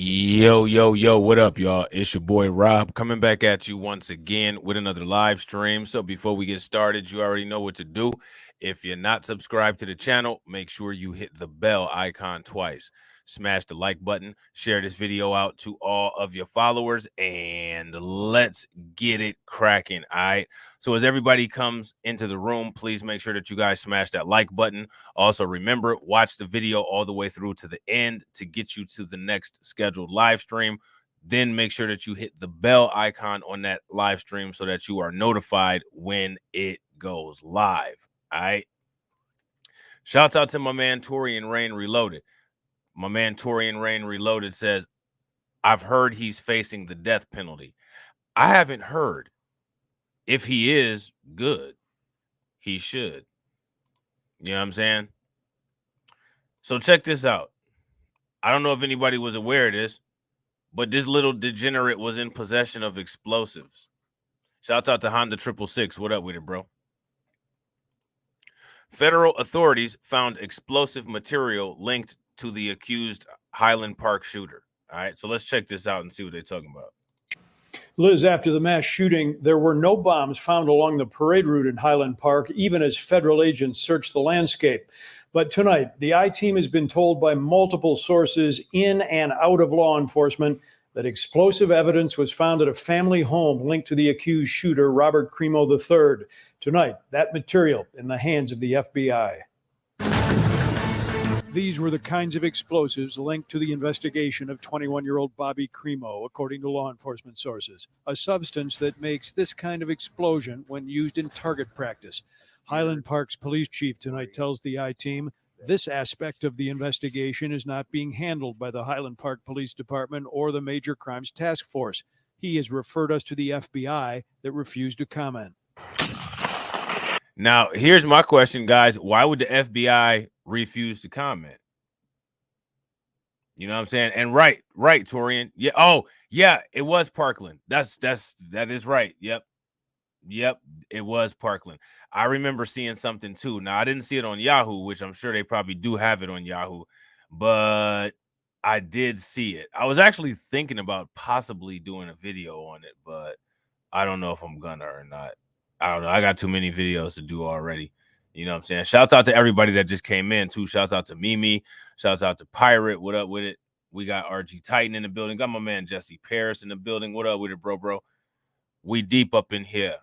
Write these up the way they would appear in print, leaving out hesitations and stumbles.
Yo, yo, yo, what up, y'all? It's your boy Rob coming back at you once again with another live stream. So before we get started, you already know what to do. If you're not subscribed to the channel, make sure you hit the bell icon twice. Smash the like button, share this video out to all of your followers, and let's get it cracking. All right. So as everybody comes into the room, please make sure that you guys smash that like button. Also, remember, watch the video all the way through to the end to get you to the next scheduled live stream. Then make sure that you hit the bell icon on that live stream so that you are notified when it goes live. All right. Shouts out to my man Torian Rain Reloaded. My man Torian Rain Reloaded says, I've heard he's facing the death penalty. I haven't heard. If he is good, he should. You know what I'm saying? So check this out. I don't know if anybody was aware of this, but this little degenerate was in possession of explosives. Shouts out to Honda 666. What up with it, bro? Federal authorities found explosive material linked to the accused Highland Park shooter. All right, so let's check this out and see what they're talking about. Liz, after the mass shooting, there were no bombs found along the parade route in Highland Park, even as federal agents searched the landscape. But tonight, the I-Team has been told by multiple sources in and out of law enforcement that explosive evidence was found at a family home linked to the accused shooter, Robert Crimo III. Tonight, that material in the hands of the FBI. These were the kinds of explosives linked to the investigation of 21-year-old Bobby Crimo, according to law enforcement sources. A substance that makes this kind of explosion when used in target practice. Highland Park's police chief tonight tells the I-Team this aspect of the investigation is not being handled by the Highland Park Police Department or the Major Crimes Task Force. He has referred us to the FBI that refused to comment. Now, here's my question, guys. Why would the FBI refuse to comment? You know what I'm saying? And right, Torian. Yeah. Oh, yeah, it was Parkland. That is right. Yep, it was Parkland. I remember seeing something too. Now, I didn't see it on Yahoo, which I'm sure they probably do have it on Yahoo, but I did see it. I was actually thinking about possibly doing a video on it, but I don't know if I'm gonna or not. I don't know. I got too many videos to do already. You know what I'm saying? Shouts out to everybody that just came in, too. Shouts out to Mimi. Shouts out to Pirate. What up with it? We got RG Titan in the building. Got my man Jesse Paris in the building. What up with it, bro? We deep up in here.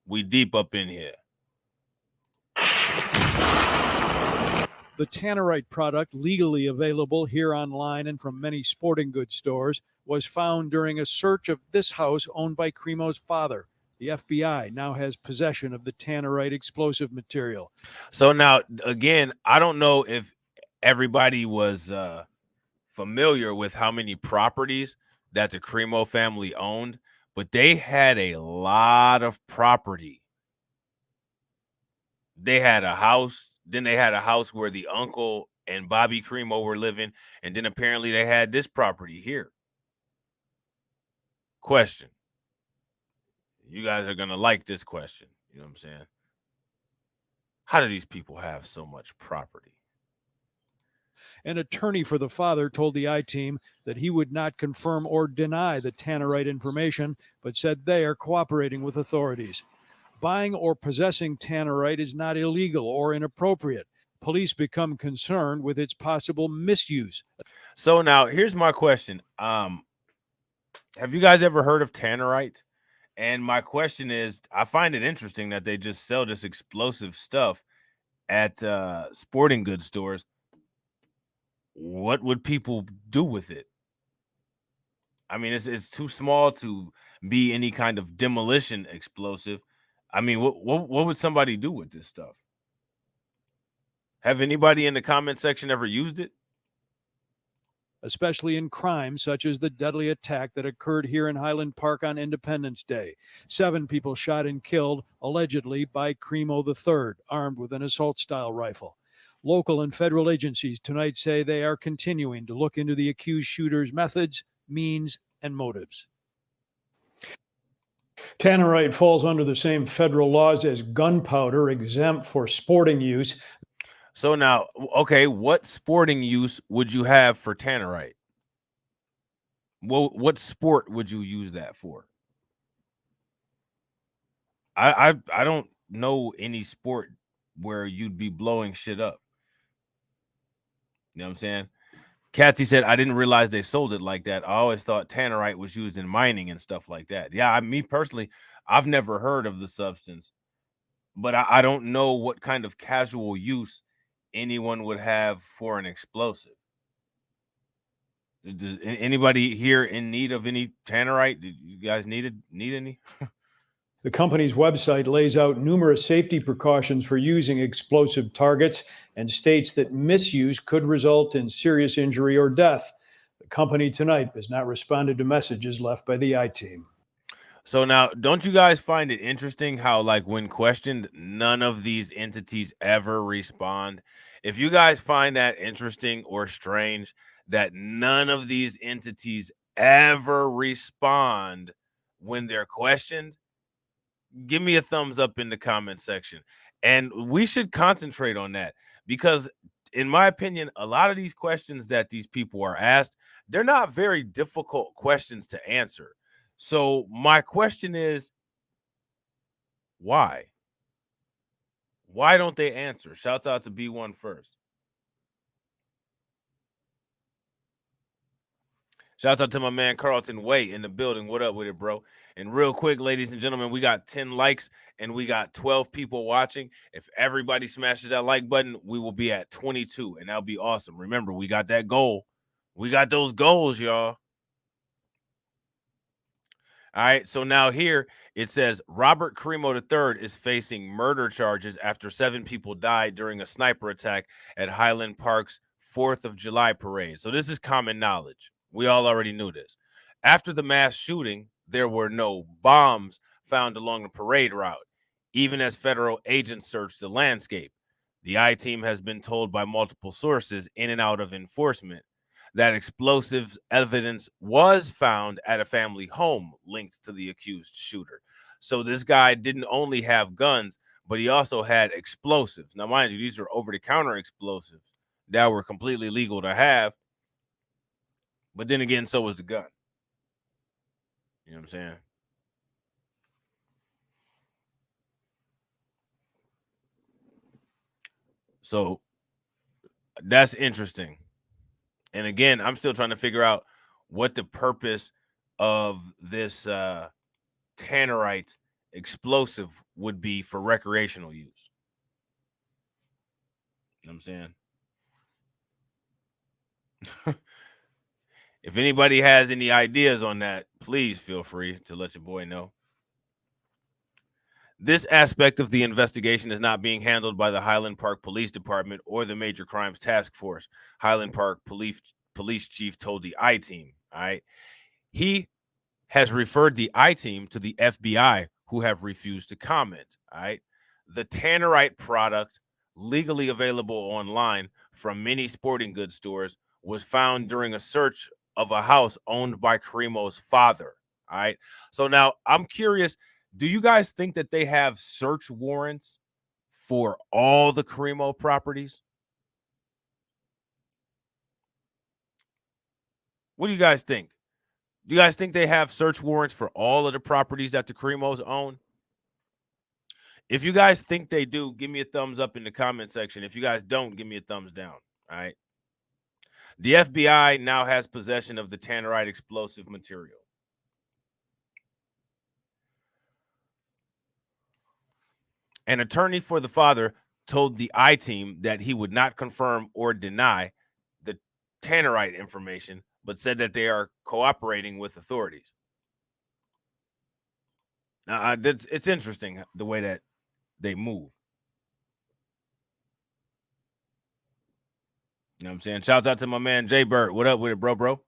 The Tannerite product, legally available here online and from many sporting goods stores, was found during a search of this house owned by Crimo's father. The FBI now has possession of the Tannerite explosive material. So now, again, I don't know if everybody was familiar with how many properties that the Crimo family owned, but they had a lot of property. They had a house, then they had a house where the uncle and Bobby Crimo were living, and then apparently they had this property here. Question. You guys are going to like this question. You know what I'm saying? How do these people have so much property? An attorney for the father told the I-Team that he would not confirm or deny the Tannerite information, but said they are cooperating with authorities. Buying or possessing Tannerite is not illegal or inappropriate. Police become concerned with its possible misuse. So now here's my question. Have you guys ever heard of Tannerite? And my question is, I find it interesting that they just sell this explosive stuff at sporting goods stores. What would people do with it? I mean, it's too small to be any kind of demolition explosive. I mean, what would somebody do with this stuff? Have anybody in the comment section ever used it? Especially in crimes such as the deadly attack that occurred here in Highland Park on Independence Day. 7 people shot and killed, allegedly by Crimo III, armed with an assault-style rifle. Local and federal agencies tonight say they are continuing to look into the accused shooter's methods, means, and motives. Tannerite falls under the same federal laws as gunpowder, exempt for sporting use. So now, okay, what sporting use would you have for Tannerite? Well, what sport would you use that for? I don't know any sport where you'd be blowing shit up. You know what I'm saying? Catsy said, I didn't realize they sold it like that. I always thought tannerite was used in mining and stuff like that. Yeah, me personally, I've never heard of the substance, but I don't know what kind of casual use anyone would have for an explosive. Does anybody here in need of any tannerite? Did you guys need any? The company's website lays out numerous safety precautions for using explosive targets and states that misuse could result in serious injury or death. The company tonight has not responded to messages left by the I-Team. So now, don't you guys find it interesting how, like, when questioned, none of these entities ever respond? If you guys find that interesting or strange, that none of these entities ever respond when they're questioned, give me a thumbs up in the comment section. And we should concentrate on that because, in my opinion, a lot of these questions that these people are asked, they're not very difficult questions to answer. So my question is, why? Why don't they answer? Shouts out to B1 first. Shouts out to my man Carlton Way in the building. What up with it, bro? And real quick, ladies and gentlemen, we got 10 likes and we got 12 people watching. If everybody smashes that like button, we will be at 22, and that'll be awesome. Remember, we got that goal. We got those goals, y'all. All right, so now here it says Robert Crimo III is facing murder charges after 7 people died during a sniper attack at Highland Park's 4th of July parade. So this is common knowledge. We all already knew this. After the mass shooting, there were no bombs found along the parade route, even as federal agents searched the landscape. The I-Team has been told by multiple sources in and out of enforcement that explosives evidence was found at a family home linked to the accused shooter. So this guy didn't only have guns, but he also had explosives. Now, mind you, these are over-the-counter explosives that were completely legal to have. But then again, so was the gun. You know what I'm saying? So that's interesting. And again, I'm still trying to figure out what the purpose of this tannerite explosive would be for recreational use. You know what I'm saying? If anybody has any ideas on that, please feel free to let your boy know. This aspect of the investigation is not being handled by the Highland Park Police Department or the Major Crimes Task Force. Highland Park Police Chief told the I-Team. All right. He has referred the I-Team to the FBI, who have refused to comment. All right. The tannerite product, legally available online from many sporting goods stores, was found during a search of a house owned by Crimo's father. All right. So now I'm curious, do you guys think that they have search warrants for all the Crimo properties? What do you guys think? Do you guys think they have search warrants for all of the properties that the Crimos own? If you guys think they do, give me a thumbs up in the comment section. If you guys don't, give me a thumbs down. All right. The FBI now has possession of the tannerite explosive material. An attorney for the father told the I-Team that he would not confirm or deny the tannerite information, but said that they are cooperating with authorities. Now, it's interesting the way that they move. You know what I'm saying? Shouts out to my man Jay Bird. What up with it, bro?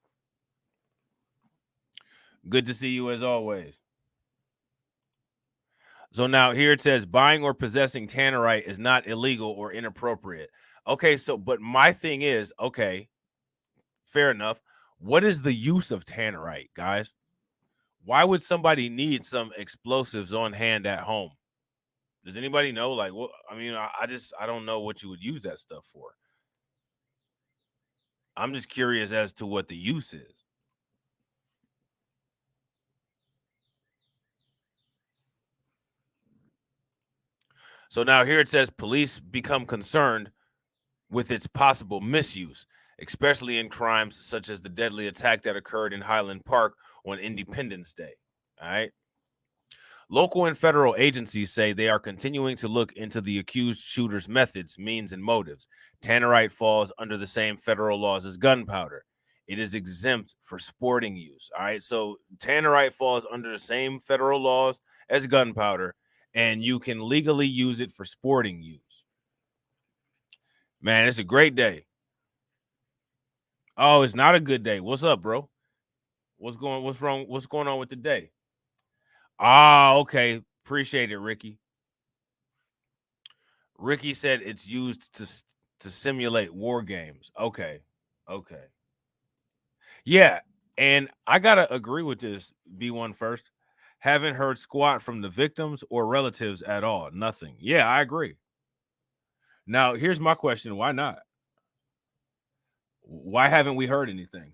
Good to see you as always. So now here it says buying or possessing tannerite is not illegal or inappropriate. Okay, so but my thing is, okay, fair enough. What is the use of tannerite, guys? Why would somebody need some explosives on hand at home? Does anybody know? Like, what? I mean, I don't know what you would use that stuff for. I'm just curious as to what the use is. So now here it says police become concerned with its possible misuse, especially in crimes such as the deadly attack that occurred in Highland Park on Independence Day. All right. Local and federal agencies say they are continuing to look into the accused shooter's methods, means, and motives. Tannerite falls under the same federal laws as gunpowder. It is exempt for sporting use. All right. So Tannerite falls under the same federal laws as gunpowder, and you can legally use it for sporting use. Man, it's a great day. Oh, it's not a good day. What's up, bro? What's wrong? What's going on with the day? Ah, okay. Appreciate it, Ricky. Ricky said it's used to simulate war games. Okay. Okay. Yeah, and I gotta agree with this B1 first. Haven't heard squat from the victims or relatives at all. Nothing. Yeah, I agree. Now, here's my question. Why not? Why haven't we heard anything?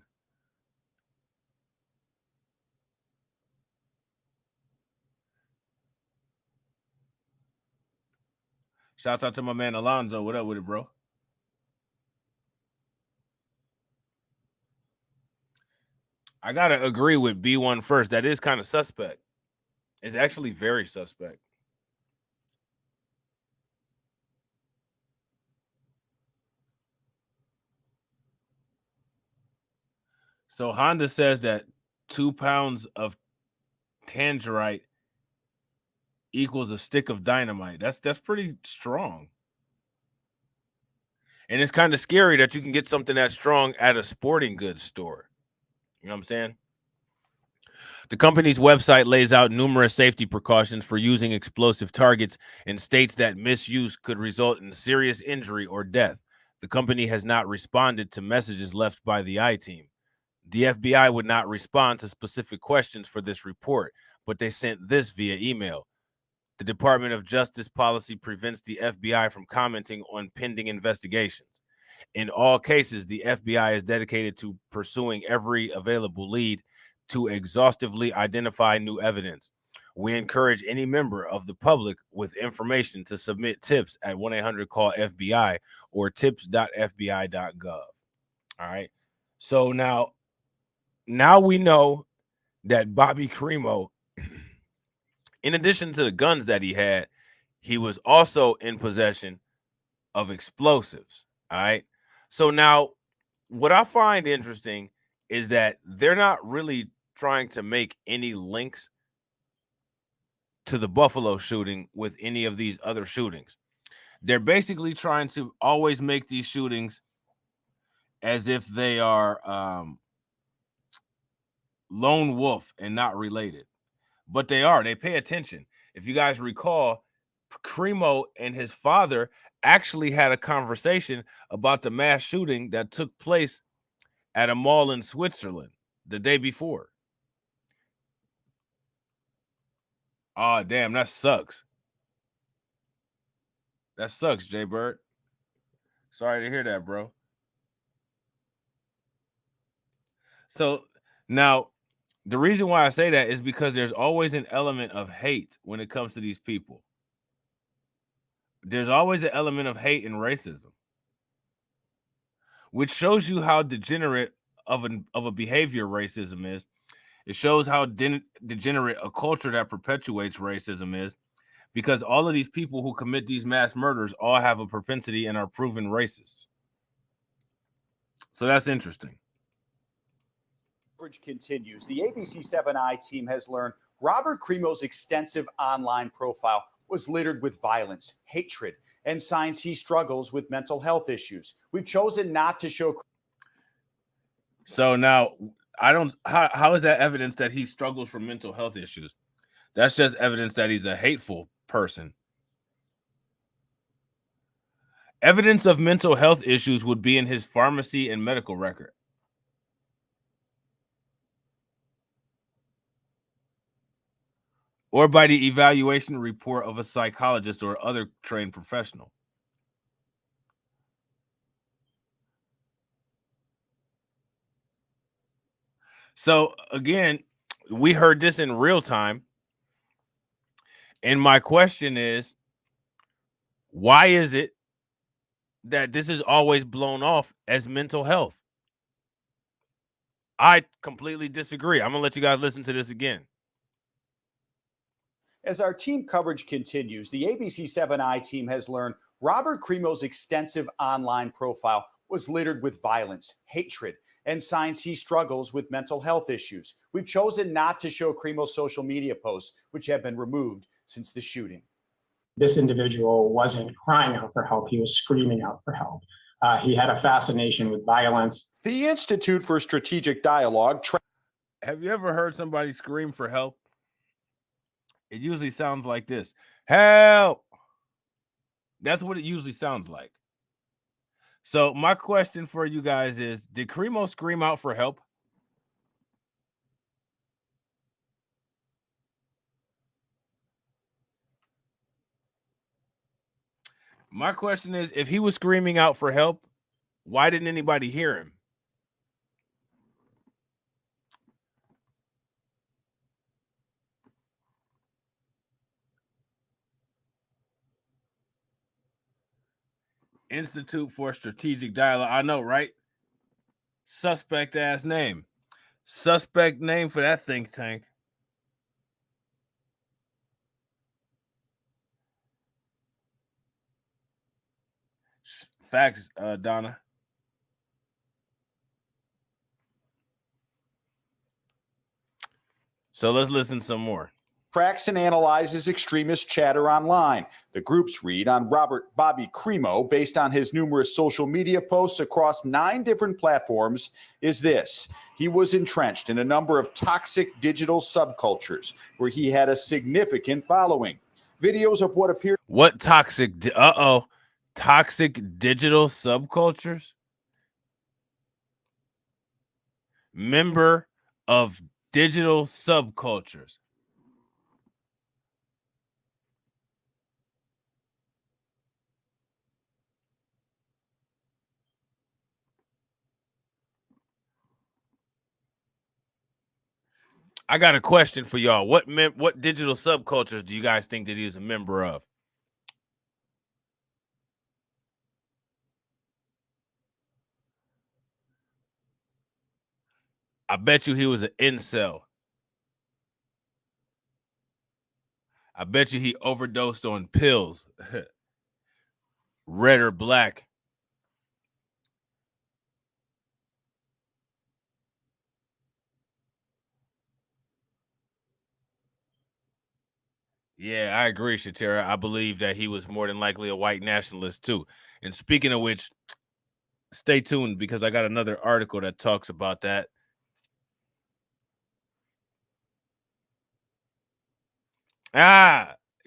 Shouts out to my man Alonzo. What up with it, bro? I gotta agree with B1 first. That is kind of suspect. It's actually very suspect. So Honda says that 2 pounds of tangerite equals a stick of dynamite. That's pretty strong. And it's kind of scary that you can get something that strong at a sporting goods store. You know what I'm saying? The company's website lays out numerous safety precautions for using explosive targets and states that misuse could result in serious injury or death. The company has not responded to messages left by the I team. The FBI would not respond to specific questions for this report, but they sent this via email. The Department of Justice policy prevents the FBI from commenting on pending investigations. In all cases, the FBI is dedicated to pursuing every available lead to exhaustively identify new evidence. We encourage any member of the public with information to submit tips at 1-800-CALL-FBI or tips.fbi.gov. All right. So now we know that Bobby Crimo, in addition to the guns that he had, he was also in possession of explosives. All right. So now, what I find interesting is that they're not really trying to make any links to the Buffalo shooting with any of these other shootings. They're basically trying to always make these shootings as if they are lone wolf and not related. But they are. They pay attention. If you guys recall, Crimo and his father actually had a conversation about the mass shooting that took place at a mall in Switzerland the day before. Oh, damn, that sucks. That sucks, Jay Bird. Sorry to hear that, bro. So now, the reason why I say that is because there's always an element of hate when it comes to these people. There's always an element of hate and racism, which shows you how degenerate of a behavior racism is. It shows how degenerate a culture that perpetuates racism is, because all of these people who commit these mass murders all have a propensity and are proven racists. So that's interesting. Coverage continues. The ABC7i team has learned Robert Crimo's extensive online profile was littered with violence, hatred, and signs he struggles with mental health issues. We've chosen not to show. So now, I don't. How is that evidence that he struggles from mental health issues? That's just evidence that he's a hateful person. Evidence of mental health issues would be in his pharmacy and medical record. Or by the evaluation report of a psychologist or other trained professional. So again, we heard this in real time. And my question is, Why is it that this is always blown off as mental health? I completely disagree. I'm going to let you guys listen to this again. As our team coverage continues, the ABC 7i team has learned Robert Crimo's extensive online profile was littered with violence, hatred, and signs he struggles with mental health issues. We've chosen not to show Crimo's social media posts, which have been removed since the shooting. This individual wasn't crying out for help. He was screaming out for help. He had a fascination with violence. The Institute for Strategic Dialogue. Have you ever heard somebody scream for help? It usually sounds like this. Help! That's what it usually sounds like. So my question for you guys is, did Crimo scream out for help? My question is, if he was screaming out for help, why didn't anybody hear him? Institute for Strategic Dialogue. I know, right? Suspect ass name. Suspect name for that think tank. Facts, Donna. So let's listen some more. Tracks and analyzes extremist chatter online. The group's read on Bobby Crimo, based on his numerous social media posts across 9 different platforms, is this. He was entrenched in a number of toxic digital subcultures where he had a significant following. Videos of what appeared... What toxic... Toxic digital subcultures? Member of digital subcultures. I got a question for y'all. What digital subcultures do you guys think that he's a member of? I bet you he was an incel. I bet you he overdosed on pills. Red or black. Yeah, I agree, Shatera. I believe that he was more than likely a white nationalist too. And speaking of which, stay tuned because I got another article that talks about that.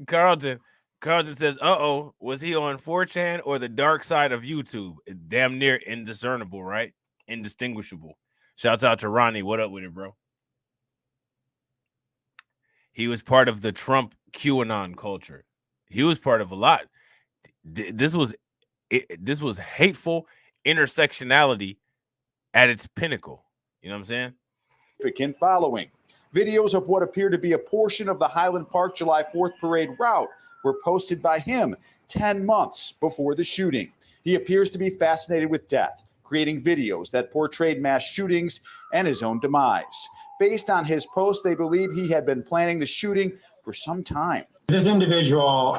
Carlton says, uh-oh, was he on 4chan or the dark side of YouTube? Damn near indiscernible, right? Indistinguishable. Shouts out to Ronnie. What up with it, bro? He was part of the Trump QAnon culture. He was part of a lot. This was hateful intersectionality at its pinnacle. You know what I'm saying? Significant following. Videos of what appear to be a portion of the Highland Park July 4th parade route were posted by him 10 months before the shooting. He appears to be fascinated with death, creating videos that portrayed mass shootings and his own demise. Based on his post, they believe he had been planning the shooting for some time. This individual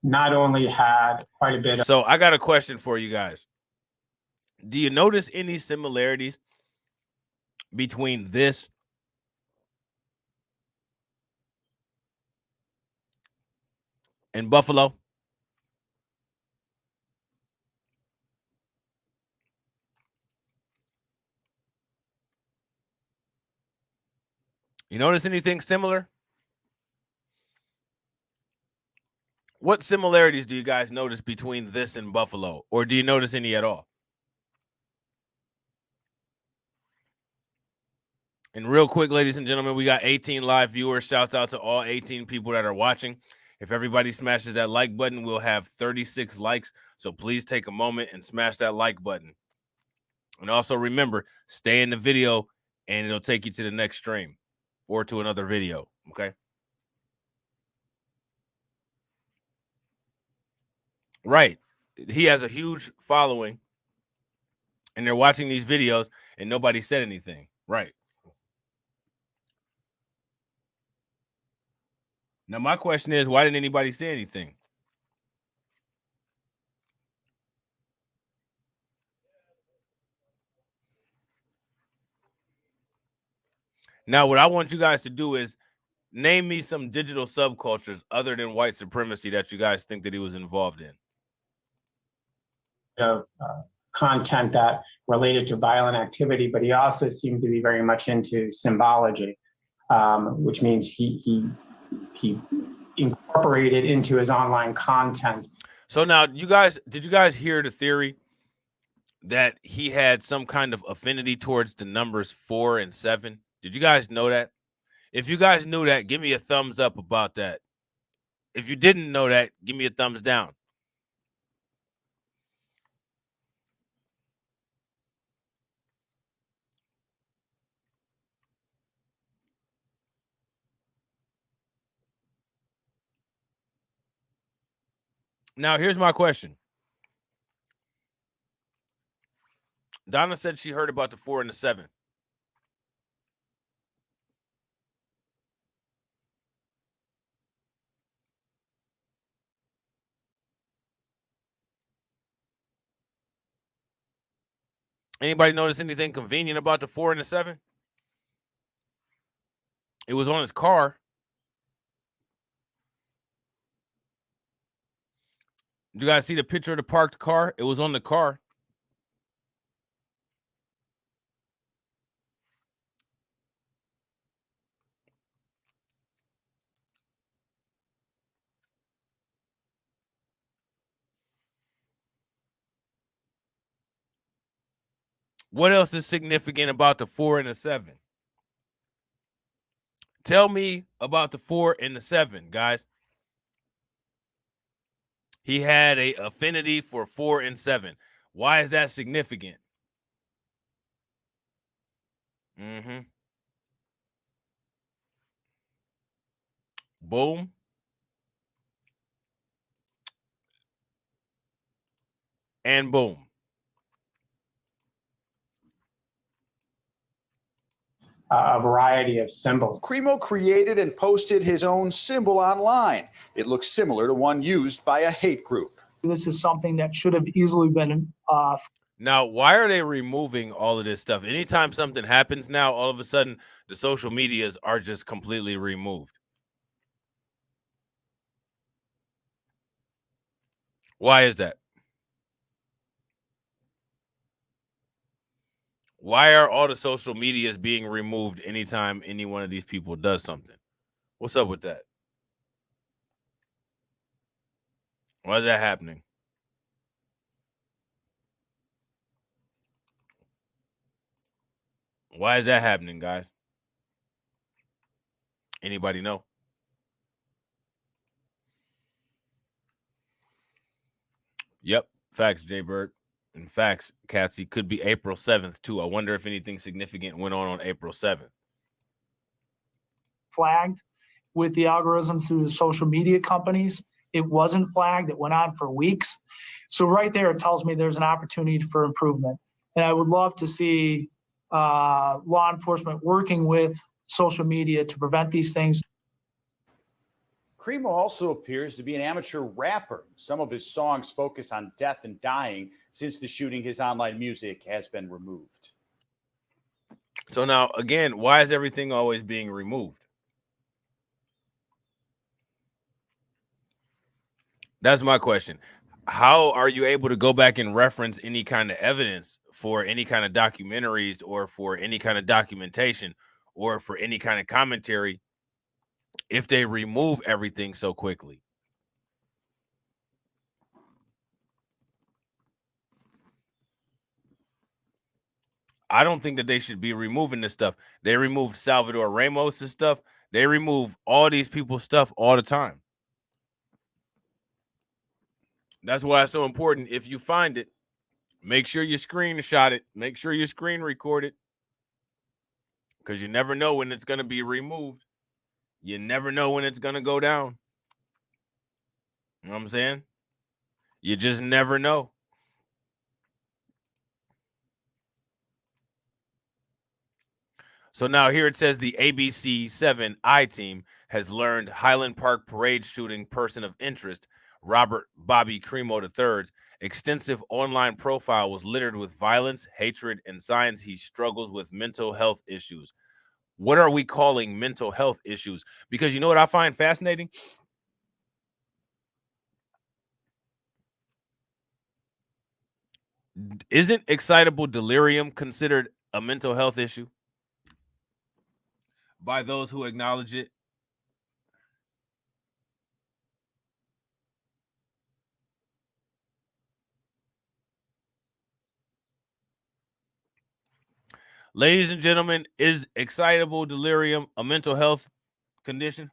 not only had quite a bit of... So I got a question for you guys. Do you notice any similarities between this and Buffalo? You notice anything similar? What similarities do you guys notice between this and Buffalo? Or do you notice any at all? And real quick, ladies and gentlemen, we got 18 live viewers. Shouts out to all 18 people that are watching. If everybody smashes that like button, we'll have 36 likes. So please take a moment and smash that like button. And also remember, stay in the video and it'll take you to the next stream or to another video, okay? Right. He has a huge following, and they're watching these videos, and nobody said anything. Right. Now, my question is, why didn't anybody say anything? Now, what I want you guys to do is name me some digital subcultures other than white supremacy that you guys think that he was involved in. Of content that related to violent activity, but he also seemed to be very much into symbology, which means he incorporated into his online content. So now, did you guys hear the theory that he had some kind of affinity towards the numbers 4 and 7? Did you guys know that? If you guys knew that, give me a thumbs up about that. If you didn't know that, give me a thumbs down. Now, here's my question. Donna said she heard about the 4 and the 7. Anybody notice anything convenient about the 4 and the 7? It was on his car. You guys see the picture of the parked car? It was on the car. What else is significant about the 4 and the 7? Tell me about the 4 and the 7, guys. He had a affinity for 4 and 7. Why is that significant? Boom. And boom. A variety of symbols. Crimo created and posted his own symbol online. It looks similar to one used by a hate group. This is something that should have easily been Now, why are they removing all of this stuff? Anytime something happens now, all of a sudden, the social medias are just completely removed. Why is that? Why are all the social medias being removed anytime any one of these people does something? What's up with that? Why is that happening? Why is that happening, guys? Anybody know? Yep. Facts, Jay Bird. And facts, Catsy, could be April 7th, too. I wonder if anything significant went on April 7th. flagged with the algorithms through the social media companies. It wasn't flagged. It went on for weeks. So right there, it tells me there's an opportunity for improvement. And I would love to see law enforcement working with social media to prevent these things. Crimo also appears to be an amateur rapper. Some of his songs focus on death and dying. Since the shooting, his online music has been removed. So now, again, why is everything always being removed? That's my question. How are you able to go back and reference any kind of evidence for any kind of documentaries or for any kind of documentation or for any kind of commentary if they remove everything so quickly? I don't think that they should be removing this stuff. They removed Salvador Ramos' stuff. They remove all these people's stuff all the time. That's why it's so important. If you find it, make sure you screenshot it. Make sure you screen record it. Because you never know when it's going to be removed. You never know when it's going to go down. You know what I'm saying? You just never know. So now here it says the ABC 7 I team has learned Highland Park parade shooting person of interest, Robert Bobby Crimo III's extensive online profile was littered with violence, hatred, and signs he struggles with mental health issues. What are we calling mental health issues? Because you know what I find fascinating? Isn't excitable delirium considered a mental health issue by those who acknowledge it? Ladies and gentlemen, is excitable delirium a mental health condition?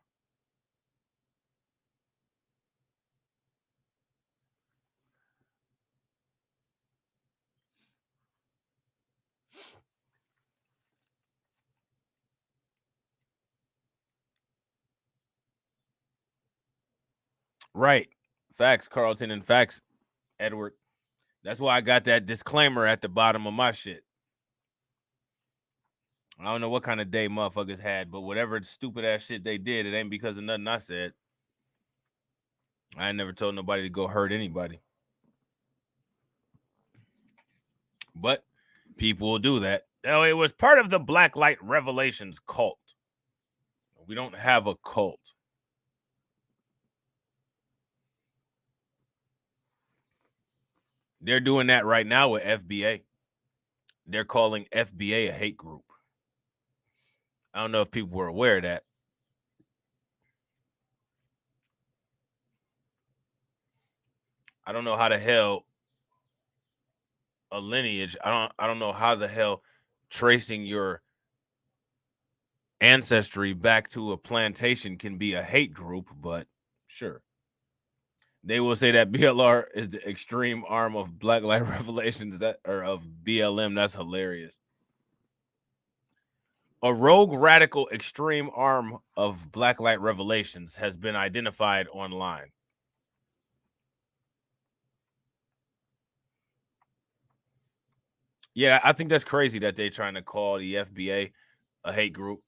Right. Facts, Carlton, and facts, Edward. That's why I got that disclaimer at the bottom of my shit. I don't know what kind of day motherfuckers had, but whatever stupid ass shit they did, it ain't because of nothing I said. I ain't never told nobody to go hurt anybody. But people will do that. No, it was part of the Black Light Revelations cult. We don't have a cult. They're doing that right now with FBA. They're calling FBA a hate group. I don't know if people were aware of that. I don't know how the hell a lineage. I don't know how the hell tracing your ancestry back to a plantation can be a hate group, but sure. They will say that BLR is the extreme arm of Black Light Revelations or of BLM. That's hilarious. A rogue radical extreme arm of Black Light Revelations has been identified online. Yeah, I think that's crazy that they're trying to call the FBA a hate group.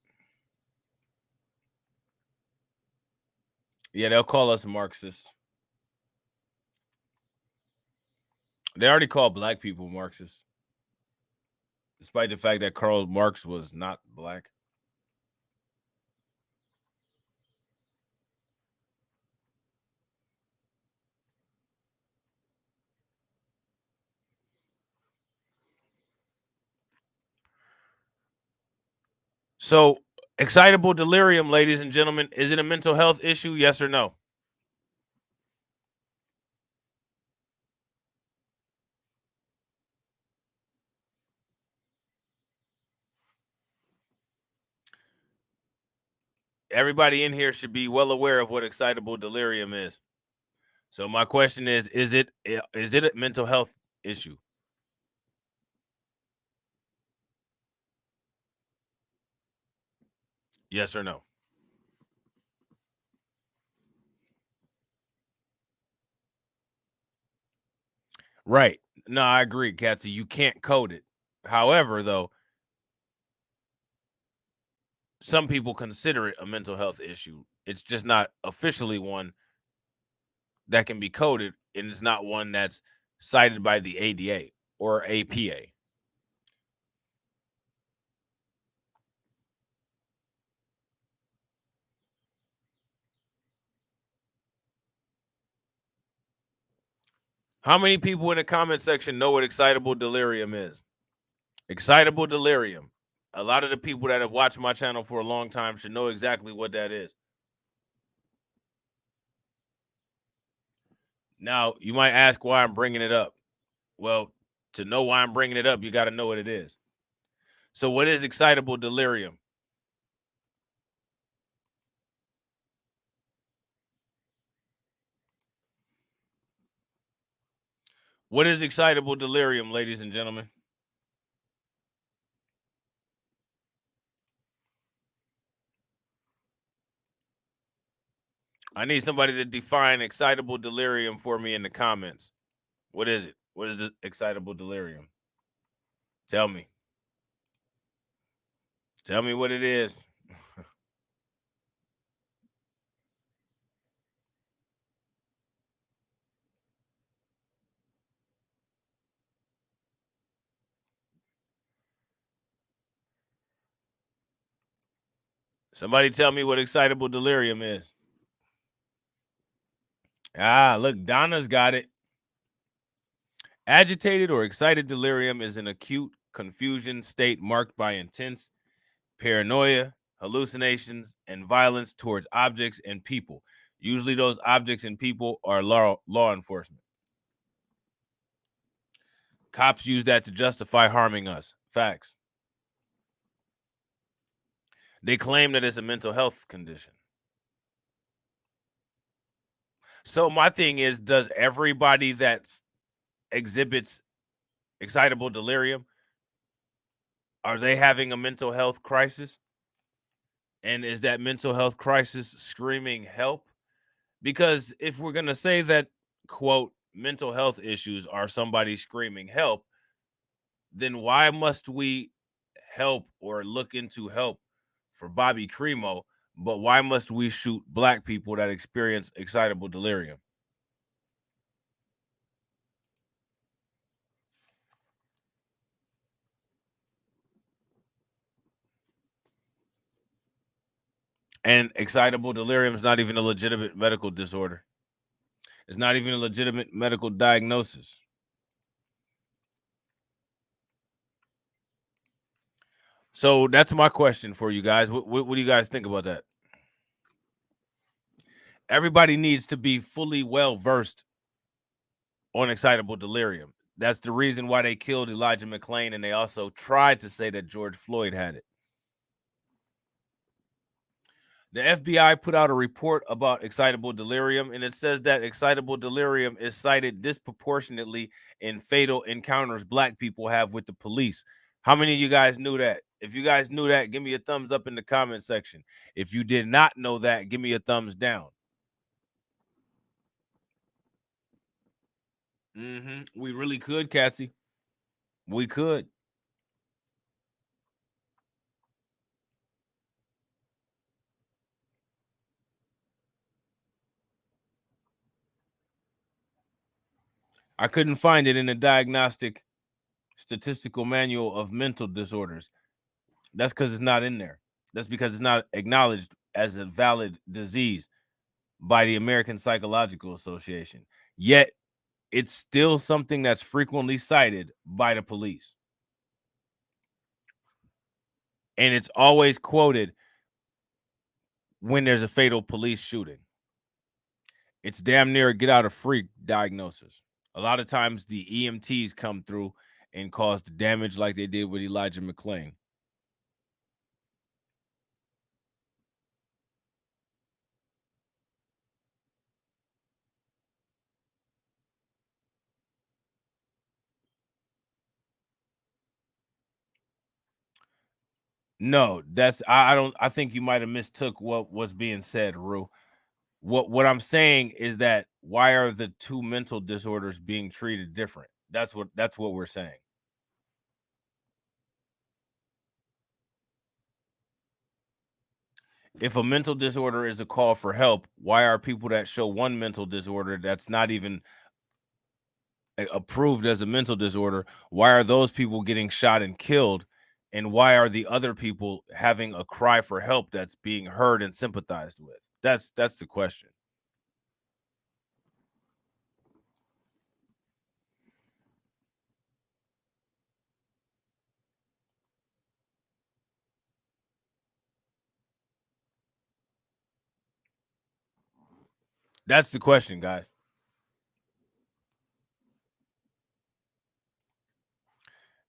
Yeah, they'll call us Marxists. They already call black people Marxists, despite the fact that Karl Marx was not black. So, excitable delirium, ladies and gentlemen, is it a mental health issue? Yes or no? Everybody in here should be well aware of what excitable delirium is. So my question is it a mental health issue? Yes or no? Right. No, I agree, Katsy. You can't code it. However, though, some people consider it a mental health issue. It's just not officially one that can be coded, and it's not one that's cited by the ADA or APA. How many people in the comment section know what excitable delirium is? Excitable delirium. A lot of the people that have watched my channel for a long time should know exactly what that is. Now, you might ask why I'm bringing it up. Well, to know why I'm bringing it up, you got to know what it is. So, what is excitable delirium? What is excitable delirium, ladies and gentlemen? I need somebody to define excitable delirium for me in the comments. What is it? What is excitable delirium? Tell me. Tell me what it is. Somebody tell me what excitable delirium is. Ah, look, Donna's got it. Agitated or excited delirium is an acute confusion state marked by intense paranoia, hallucinations, and violence towards objects and people. Usually those objects and people are law enforcement. Cops use that to justify harming us. Facts. They claim that it's a mental health condition. So my thing is, does everybody that exhibits excitable delirium, are they having a mental health crisis? And is that mental health crisis screaming help? Because if we're going to say that, quote, mental health issues are somebody screaming help, then why must we help or look into help for Bobby Crimo, but why must we shoot black people that experience excitable delirium? And excitable delirium is not even a legitimate medical disorder. It's not even a legitimate medical diagnosis. So that's my question for you guys. What do you guys think about that? Everybody needs to be fully well versed on excitable delirium. That's the reason why they killed Elijah McClain, and they also tried to say that George Floyd had it. The FBI put out a report about excitable delirium, and it says that excitable delirium is cited disproportionately in fatal encounters black people have with the police. How many of you guys knew that? If you guys knew that, give me a thumbs up in the comment section. If you did not know that, give me a thumbs down. We really could, Catsy. We could. I couldn't find it in the diagnostic statistical manual of mental disorders. That's because it's not in there. That's because it's not acknowledged as a valid disease by the American Psychological Association. Yet, it's still something that's frequently cited by the police. And it's always quoted when there's a fatal police shooting. It's damn near a get out of free diagnosis. A lot of times the EMTs come through and cause the damage like they did with Elijah McClain. No, that's I think you might have mistook what was being said, Rue. What I'm saying is that why are the two mental disorders being treated different? That's what we're saying. If a mental disorder is a call for help, why are people that show one mental disorder that's not even approved as a mental disorder, why are those people getting shot and killed? And why are the other people having a cry for help that's being heard and sympathized with? That's the question. That's the question, guys.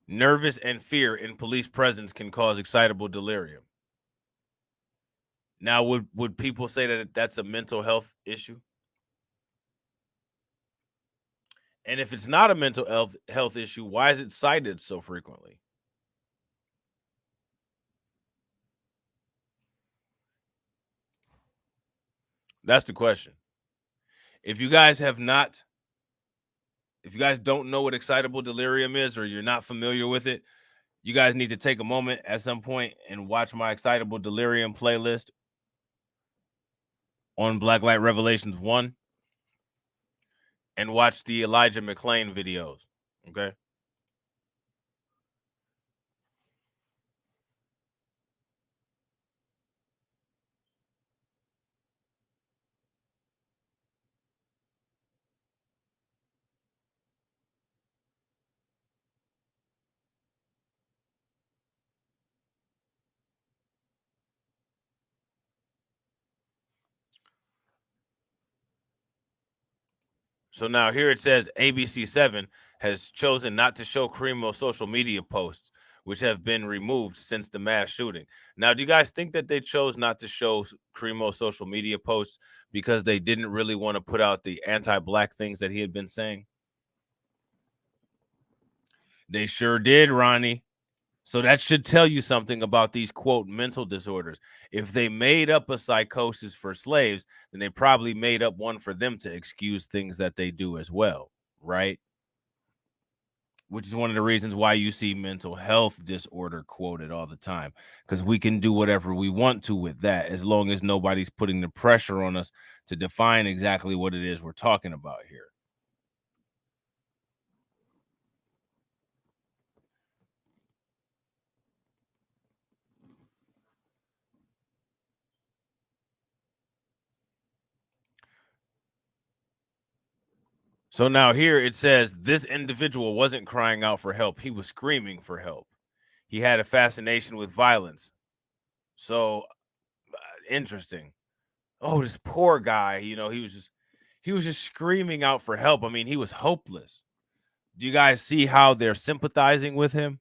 Nervous and fear in police presence can cause excitable delirium. Now, would people say that that's a mental health issue? And if it's not a mental health issue, why is it cited so frequently? That's the question. If you guys don't know what excitable delirium is, or you're not familiar with it, you guys need to take a moment at some point and watch my excitable delirium playlist on Blacklight Revelations 1 and watch the Elijah McClain videos. Okay. So now here it says ABC7 has chosen not to show Crimo social media posts, which have been removed since the mass shooting. Now, do you guys think that they chose not to show Crimo social media posts because they didn't really want to put out the anti-black things that he had been saying? They sure did, Ronnie. So that should tell you something about these, quote, mental disorders. If they made up a psychosis for slaves, then they probably made up one for them to excuse things that they do as well, right? Which is one of the reasons why you see mental health disorder quoted all the time, because we can do whatever we want to with that as long as nobody's putting the pressure on us to define exactly what it is we're talking about here. So now here it says this individual wasn't crying out for help. He was screaming for help. He had a fascination with violence. So interesting. Oh, this poor guy, he was just screaming out for help. I mean, he was hopeless. Do you guys see how they're sympathizing with him?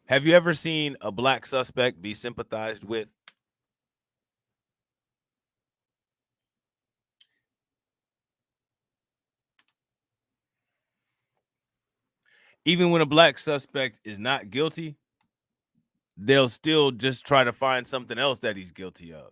Have you ever seen a black suspect be sympathized with? Even when a black suspect is not guilty, they'll still just try to find something else that he's guilty of.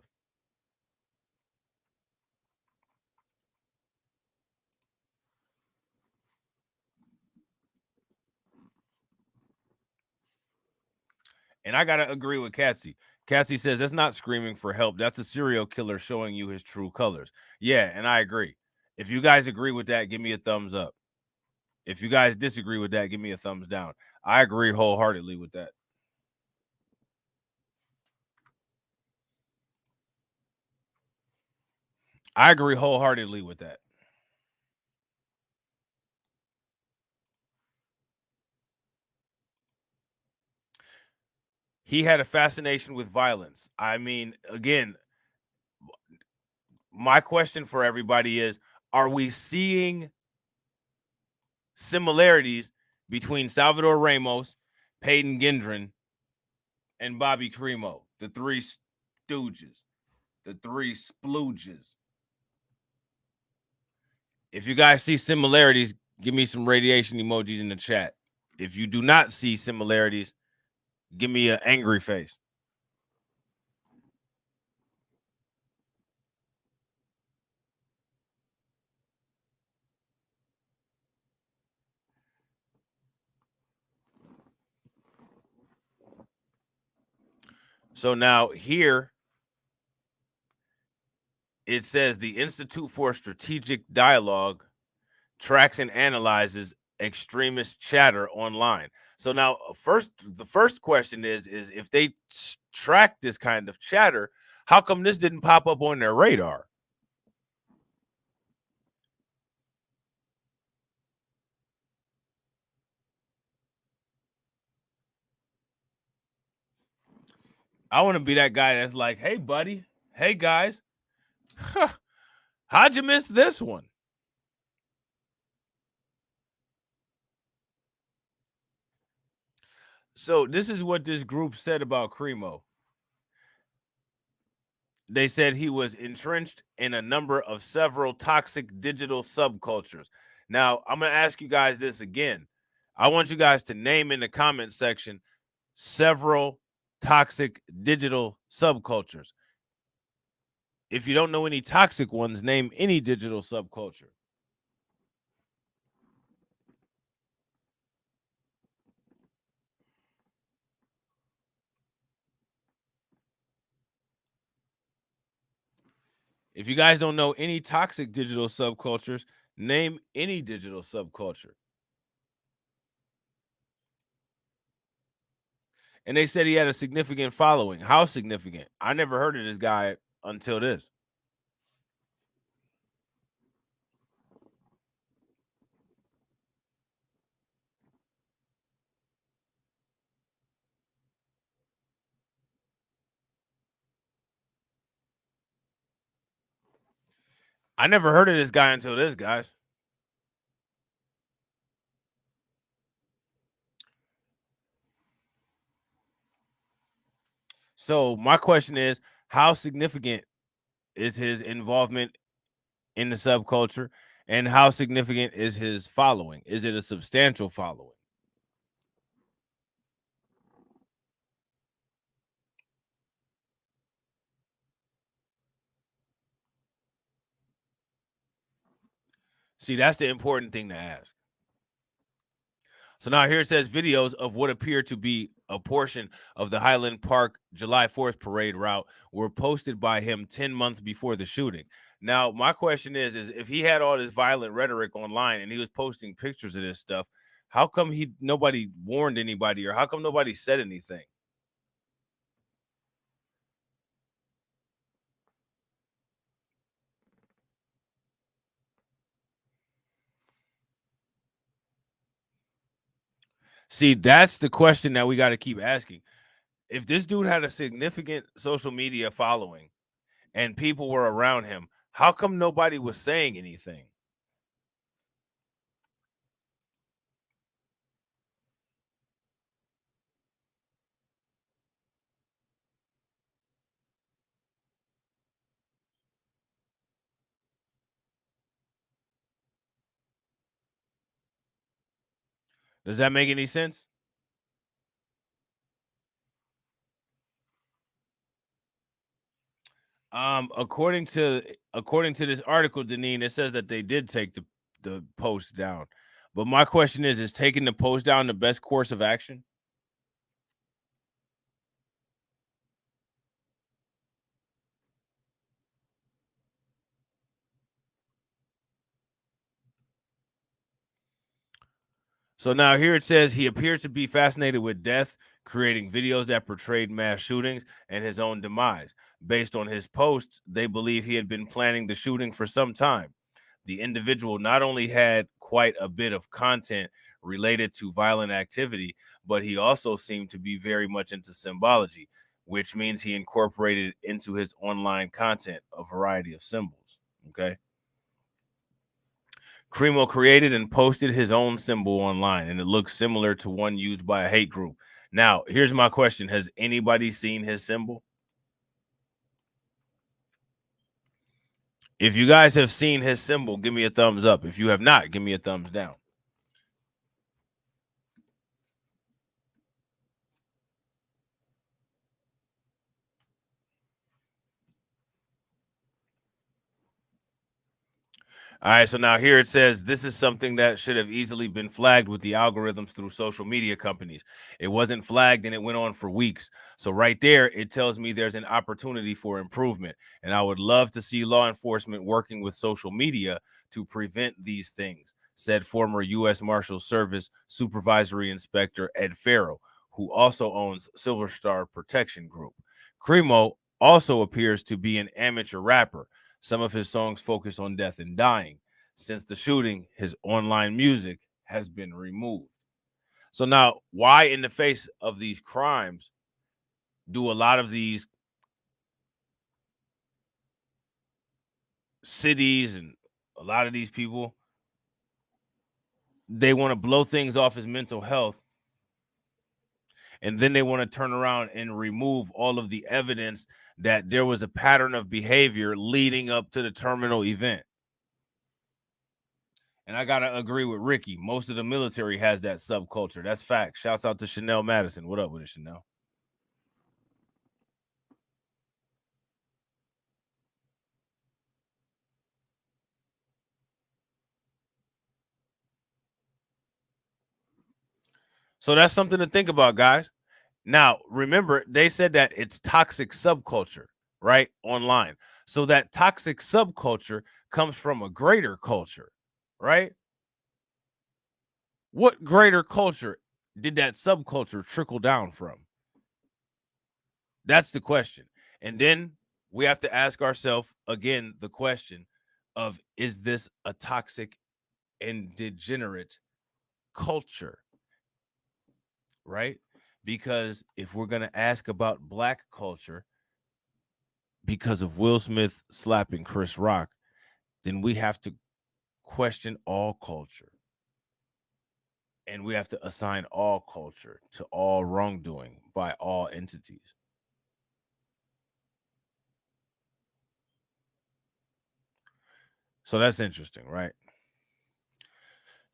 And I got to agree with Katsy. Katsy says that's not screaming for help. That's a serial killer showing you his true colors. Yeah, and I agree. If you guys agree with that, give me a thumbs up. If you guys disagree with that, give me a thumbs down. I agree wholeheartedly with that. I agree wholeheartedly with that. He had a fascination with violence. I mean, again, my question for everybody is, are we seeing similarities between Salvador Ramos, Peyton Gendron, and Bobby Crimo, the three stooges, the three splooges? If you guys see similarities, give me some radiation emojis in the chat. If you do not see similarities, give me an angry face. So now here it says the Institute for Strategic Dialogue tracks and analyzes extremist chatter online. So now the first question is if they track this kind of chatter, how come this didn't pop up on their radar? I want to be that guy that's like, hey, buddy, hey, guys, how'd you miss this one? So this is what this group said about Crimo. They said he was entrenched in a number of several toxic digital subcultures. Now, I'm going to ask you guys this again. I want you guys to name in the comment section several toxic digital subcultures. If you don't know any toxic ones, name any digital subculture. If you guys don't know any toxic digital subcultures, name any digital subculture. And they said he had a significant following. How significant? I never heard of this guy until this. I never heard of this guy until this, guys. So my question is, how significant is his involvement in the subculture, and how significant is his following? Is it a substantial following? See, that's the important thing to ask. So now here it says videos of what appear to be a portion of the Highland Park July 4th parade route were posted by him 10 months before the shooting. Now, my question is if he had all this violent rhetoric online and he was posting pictures of this stuff, how come nobody warned anybody, or how come nobody said anything? See, that's the question that we got to keep asking. If this dude had a significant social media following and people were around him, how come nobody was saying anything? Does that make any sense? According to this article, Deneen, it says that they did take the post down. But my question is taking the post down the best course of action? So now here it says he appears to be fascinated with death, creating videos that portrayed mass shootings and his own demise. Based on his posts, they believe he had been planning the shooting for some time. The individual not only had quite a bit of content related to violent activity, but he also seemed to be very much into symbology, which means he incorporated into his online content a variety of symbols. Okay. Crimo created and posted his own symbol online, and it looks similar to one used by a hate group. Now, here's my question. Has anybody seen his symbol? If you guys have seen his symbol, give me a thumbs up. If you have not, give me a thumbs down. All right, so now here it says this is something that should have easily been flagged with the algorithms through social media companies. It wasn't flagged and it went on for weeks. So right there, it tells me there's an opportunity for improvement. And I would love to see law enforcement working with social media to prevent these things, said former U.S. Marshal Service Supervisory Inspector Ed Farrell, who also owns Silver Star Protection Group. Crimo also appears to be an amateur rapper. Some of his songs focus on death and dying. Since the shooting, his online music has been removed. So now, why in the face of these crimes do a lot of these cities and a lot of these people, they want to blow things off as mental health, and then they want to turn around and remove all of the evidence that there was a pattern of behavior leading up to the terminal event? And I gotta agree with Ricky. Most of the military has that subculture. That's fact. Shouts out to Chanel Madison. What up with it, Chanel? So that's something to think about, guys. Now, remember, they said that it's toxic subculture, right? Online. So that toxic subculture comes from a greater culture, right? What greater culture did that subculture trickle down from? That's the question. And then we have to ask ourselves again the question of, is this a toxic and degenerate culture? Right? Because if we're going to ask about black culture because of Will Smith slapping Chris Rock, then we have to question all culture. And we have to assign all culture to all wrongdoing by all entities. So that's interesting, right?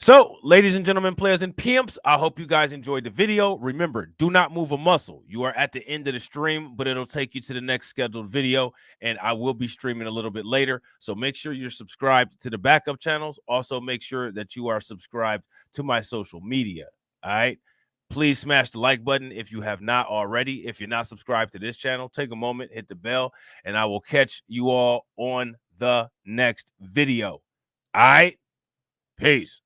So, ladies and gentlemen, players and pimps, I hope you guys enjoyed the video. Remember, do not move a muscle. You are at the end of the stream, but it'll take you to the next scheduled video, and I will be streaming a little bit later. So make sure you're subscribed to the backup channels. Also, make sure that you are subscribed to my social media. All right? Please smash the like button if you have not already. If you're not subscribed to this channel, take a moment, hit the bell, and I will catch you all on the next video. All right? Peace.